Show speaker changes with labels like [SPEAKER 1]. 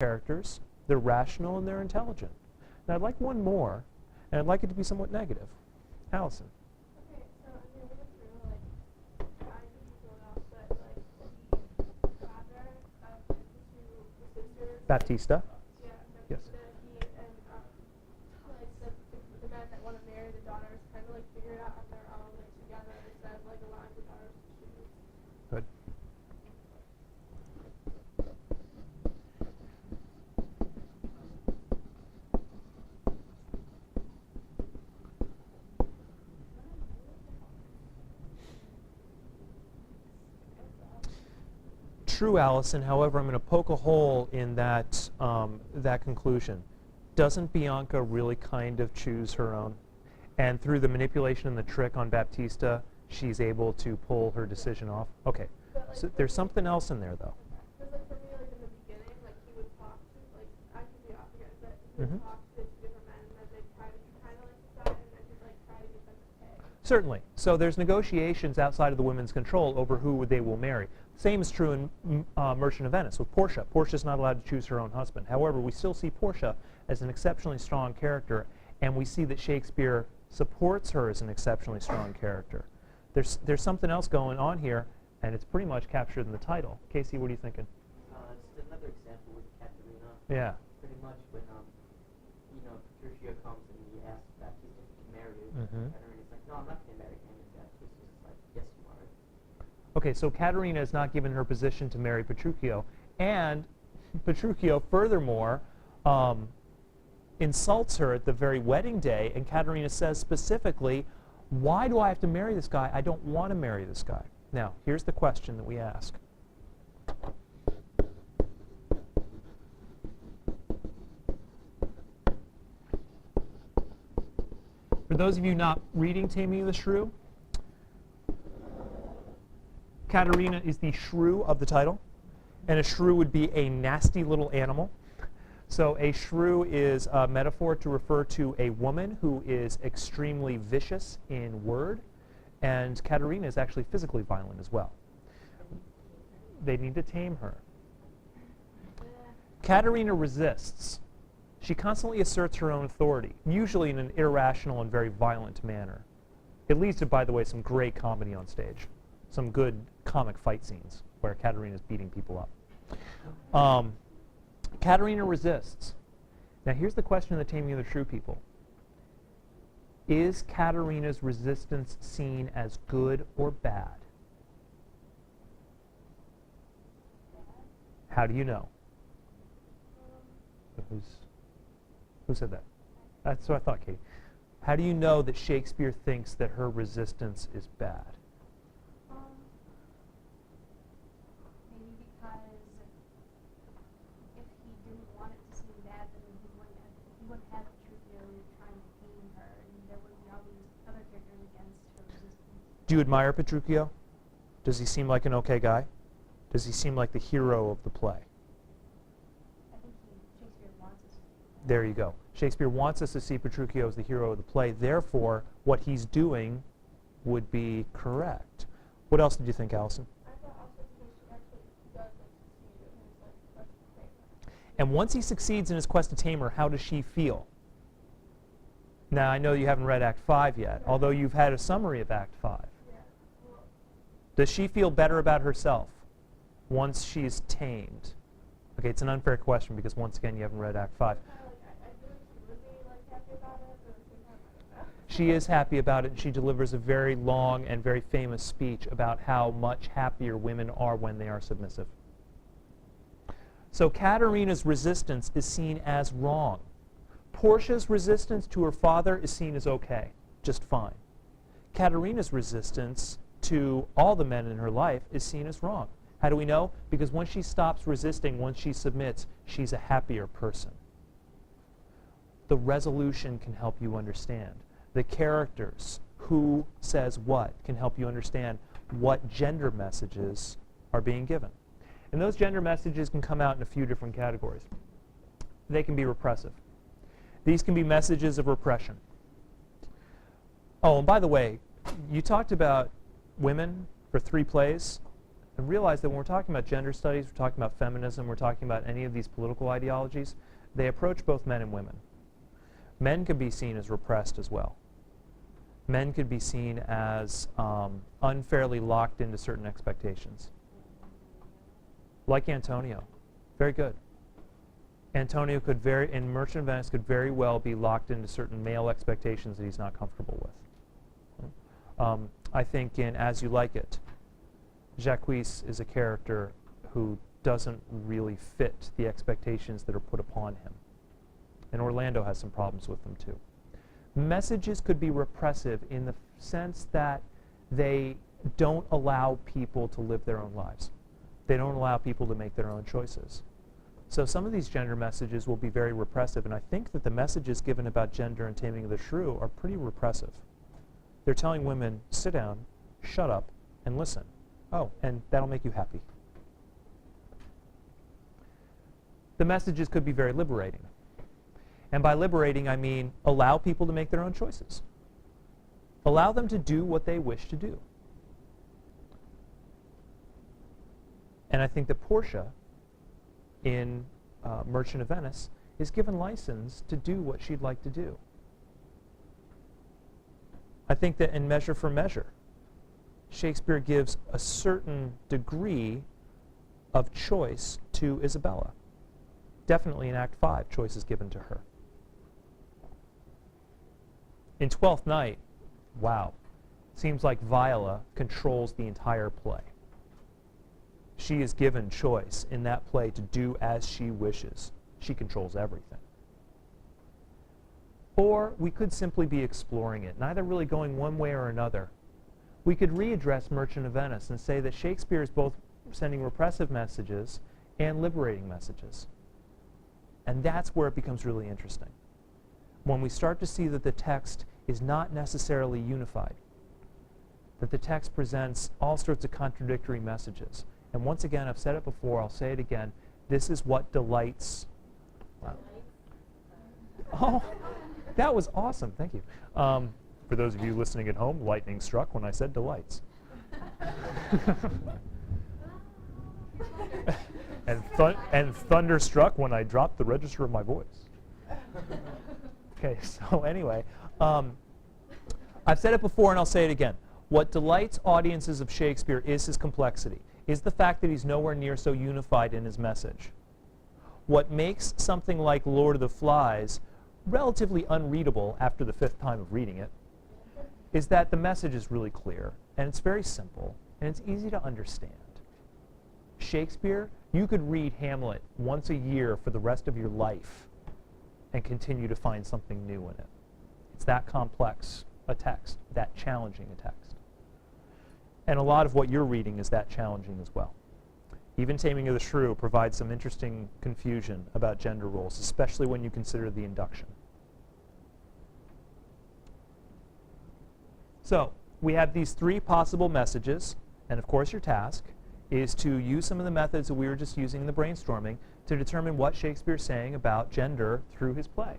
[SPEAKER 1] characters. They're rational and they're intelligent. Now I'd like one more, and I'd like it to be somewhat negative. Allison.
[SPEAKER 2] Okay, so I mean, reading through, like, I could be thrown off, but, like, the father of the two sisters.
[SPEAKER 1] Baptista.
[SPEAKER 2] Yeah,
[SPEAKER 1] Yes.
[SPEAKER 2] Baptista, he and, like, the men that want to marry the daughters kind of, like, figure it out on their own, like, together, instead of, like, allowing the daughters to choose.
[SPEAKER 1] Good. True, Allison. However, I'm going to poke a hole in that that conclusion. Doesn't Bianca really kind of choose her own? And through the manipulation and the trick on Baptista, she's able to pull her decision off. Okay.
[SPEAKER 2] But, like,
[SPEAKER 1] So there's something else in there, though.
[SPEAKER 2] Because, like, for me, like, in the beginning, like, he would talk to, like, I could be off again, but he would talk to two different men, and then they'd try to, he kind of, like, decide, and then he'd, like, try to get them to pay.
[SPEAKER 1] Certainly. So there's negotiations outside of the women's control over who they will marry. Same is true in Merchant of Venice with Portia. Portia's not allowed to choose her own husband. However, we still see Portia as an exceptionally strong character, and we see that Shakespeare supports her as an exceptionally strong character. There's something else going on here, and it's pretty much captured in the title. Casey, what are you thinking?
[SPEAKER 3] Just another example with Caterina.
[SPEAKER 1] Yeah.
[SPEAKER 3] Pretty much when, Petruchio comes and he asks Baptista to marry you,
[SPEAKER 1] Mhm.
[SPEAKER 3] Caterina's like, no, I'm not going to marry him. And Baptista's like, yes, you are.
[SPEAKER 1] Okay, so Caterina is not given her position to marry Petruchio, and Petruchio, furthermore, insults her at the very wedding day, and Caterina says specifically, why do I have to marry this guy? I don't want to marry this guy. Now, here's the question that we ask. For those of you not reading Taming of the Shrew, Caterina is the shrew of the title, and a shrew would be a nasty little animal. So a shrew is a metaphor to refer to a woman who is extremely vicious in word, and Caterina is actually physically violent as well. They need to tame her. Caterina resists. She constantly asserts her own authority, usually in an irrational and very violent manner. It leads to, by the way, some great comedy on stage. Some good comic fight scenes where Caterina's beating people up. Caterina resists. Now here's the question of the Taming of the Shrew people. Is Caterina's resistance seen as good or bad? How do you know? Who said that? That's what I thought, Katie. How do you know that Shakespeare thinks that her resistance is bad?
[SPEAKER 4] Maybe because if he didn't want it to seem bad, then he wouldn't have Petruchio trying to tame her, and there wouldn't be all these other characters against her resistance.
[SPEAKER 1] Do you admire Petruchio? Does he seem like an okay guy? Does he seem like the hero of the play?
[SPEAKER 4] I think Shakespeare wants us to do that.
[SPEAKER 1] There you go. Shakespeare wants us to see Petruchio as the hero of the play. Therefore, what he's doing would be correct. What else did you think, Allison?
[SPEAKER 2] I thought also because she actually does, like, succeed in his, like, quest to tame her.
[SPEAKER 1] And once he succeeds in his quest to tame her, how does she feel? Now, I know you haven't read Act 5 yet, although you've had a summary of Act 5.
[SPEAKER 2] Yeah. Well,
[SPEAKER 1] Does she feel better about herself once she's tamed? Okay, it's an unfair question because, once again, you haven't read Act 5.
[SPEAKER 2] kind of like, I feel like she would be, like, happy about it, but at the same time, I don't know.
[SPEAKER 1] She is happy about it, and she delivers a very long and very famous speech about how much happier women are when they are submissive. So Caterina's resistance is seen as wrong. Portia's resistance to her father is seen as okay, just fine. Caterina's resistance to all the men in her life is seen as wrong. How do we know? Because once she stops resisting, once she submits, she's a happier person. The resolution can help you understand. The characters, who says what, can help you understand what gender messages are being given. And those gender messages can come out in a few different categories. They can be repressive. These can be messages of repression. Oh, and by the way, you talked about women for 3 plays. And realize that when we're talking about gender studies, we're talking about feminism, we're talking about any of these political ideologies, they approach both men and women. Men can be seen as repressed as well. Men could be seen as unfairly locked into certain expectations. Like Antonio. Very good. Antonio could in Merchant of Venice could very well be locked into certain male expectations that he's not comfortable with. I think in As You Like It, Jacques is a character who doesn't really fit the expectations that are put upon him. And Orlando has some problems with them too. Messages could be repressive in the sense that they don't allow people to live their own lives. They don't allow people to make their own choices. So some of these gender messages will be very repressive, and I think that the messages given about gender and Taming of the Shrew are pretty repressive. They're telling women, sit down, shut up, and listen. Oh, and that'll make you happy. The messages could be very liberating. And by liberating, I mean allow people to make their own choices. Allow them to do what they wish to do. And I think that Portia, in Merchant of Venice, is given license to do what she'd like to do. I think that in Measure for Measure, Shakespeare gives a certain degree of choice to Isabella. Definitely in Act 5, choice is given to her. In Twelfth Night, wow, seems like Viola controls the entire play. She is given choice in that play to do as she wishes. She controls everything. Or we could simply be exploring it, neither really going one way or another. We could readdress Merchant of Venice and say that Shakespeare is both sending repressive messages and liberating messages. And that's where it becomes really interesting. When we start to see that the text is not necessarily unified, that the text presents all sorts of contradictory messages. And once again, I've said it before, I'll say it again, this is what delights. Wow. Oh, that was awesome, thank you. For those of you listening at home, lightning struck when I said delights. and thunder struck when I dropped the register of my voice. Okay, so anyway, I've said it before and I'll say it again. What delights audiences of Shakespeare is his complexity, is the fact that he's nowhere near so unified in his message. What makes something like Lord of the Flies relatively unreadable after the 5th time of reading it is that the message is really clear, and it's very simple, and it's easy to understand. Shakespeare, you could read Hamlet once a year for the rest of your life and continue to find something new in it. It's that complex a text, that challenging a text. And a lot of what you're reading is that challenging as well. Even Taming of the Shrew provides some interesting confusion about gender roles, especially when you consider the induction. So, we have these 3 possible messages, and of course your task is to use some of the methods that we were just using in the brainstorming to determine what Shakespeare's saying about gender through his play.